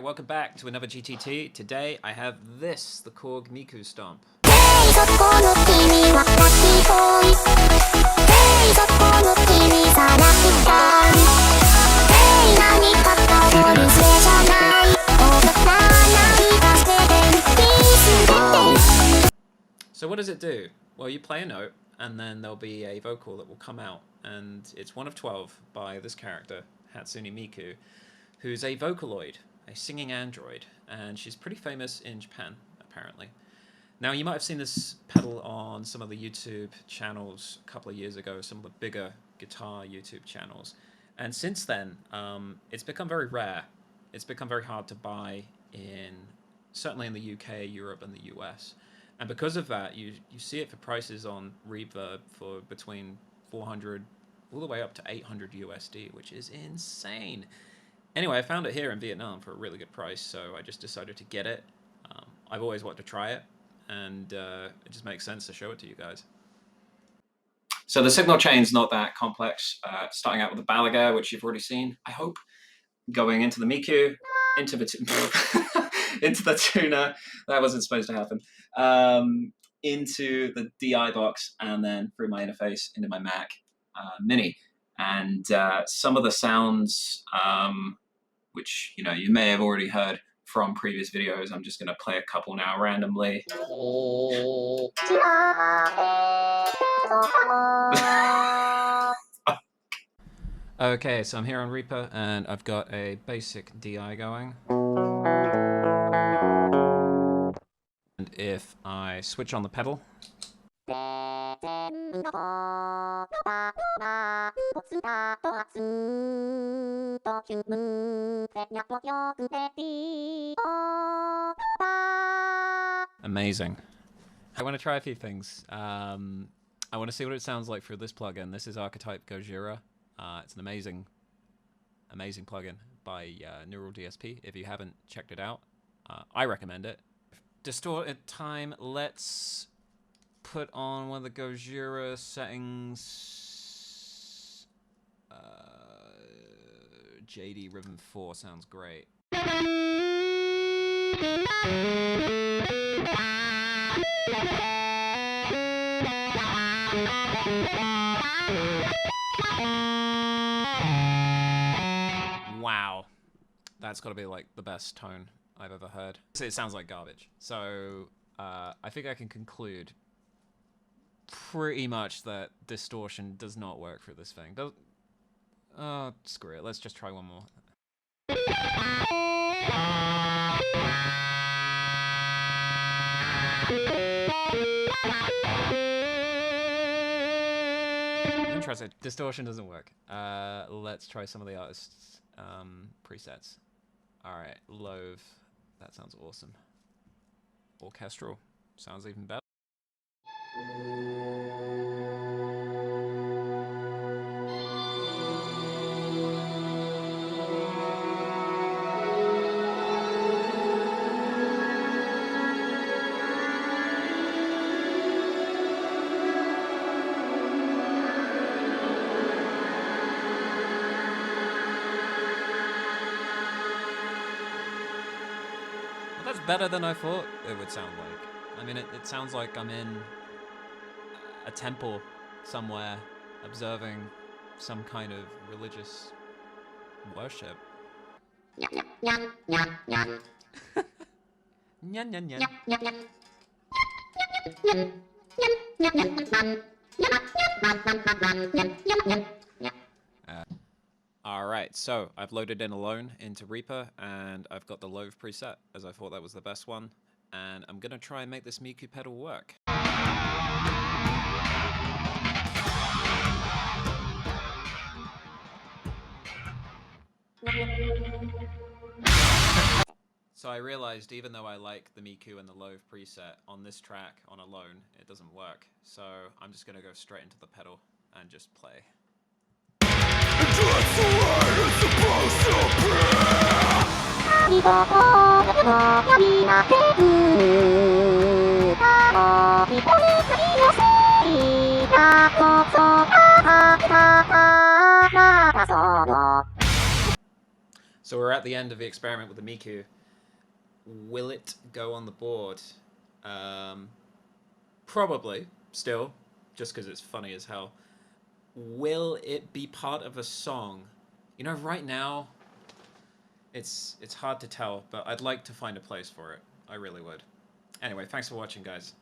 Alright, welcome back to another GTT. Today I have this, the Korg Miku stomp. So what does it do? Well, you play a note, and then there'll be a vocal that will come out, and it's one of 12 by this character, Hatsune Miku, who's a Vocaloid, a singing android, and she's pretty famous in Japan, apparently. Now, you might have seen this pedal on some of the YouTube channels a couple of years ago, some of the bigger guitar YouTube channels, and since then, it's become very rare. It's become very hard to buy certainly in the UK, Europe, and the US. And because of that, you see it for prices on Reverb for between 400 all the way up to 800 USD, which is insane. Anyway, I found it here in Vietnam for a really good price, so I just decided to get it. I've always wanted to try it, and it just makes sense to show it to you guys. So the signal chain's not that complex. Starting out with the Balaga, which you've already seen, I hope. Going into the Miku, into the into the tuner, that wasn't supposed to happen. Into the DI box, and then through my interface into my Mac Mini. And some of the sounds, which you may have already heard from previous videos, I'm just going to play a couple now randomly. Okay, so I'm here on Reaper, and I've got a basic DI going. And if I switch on the pedal, amazing. I want to try a few things. I want to see what it sounds like through this plugin. This is Archetype Gojira. It's an amazing plugin by Neural DSP. If you haven't checked it out, I recommend it. Distorted time, let's put on one of the Gojira settings. JD Rhythm 4 sounds great. Wow, that's got to be like the best tone I've ever heard. It sounds like garbage. So I think I can conclude pretty much that distortion does not work for this thing. Oh, screw it. Let's just try one more. Interesting. Distortion doesn't work. Let's try some of the artists' presets. Alright, Love. That sounds awesome. Orchestral. Sounds even better. That's better than I thought it would sound like. I mean, it sounds like I'm in a temple somewhere, observing some kind of religious worship. Nyan, nyan, nyan. Nyan, nyan, nyan. Alright, so I've loaded in Alone into Reaper, and I've got the Loave preset, as I thought that was the best one, and I'm gonna try and make this Miku pedal work. So I realized even though I like the Miku and the Loave preset, on this track, on Alone, it doesn't work. So I'm just gonna go straight into the pedal and just play. That's the way it's supposed to be. So we're at the end of the experiment with the Miku. Will it go on the board? Probably, still, just because it's funny as hell. Will it be part of a song? You know, right now, it's hard to tell, but I'd like to find a place for it. I really would. Anyway, thanks for watching, guys.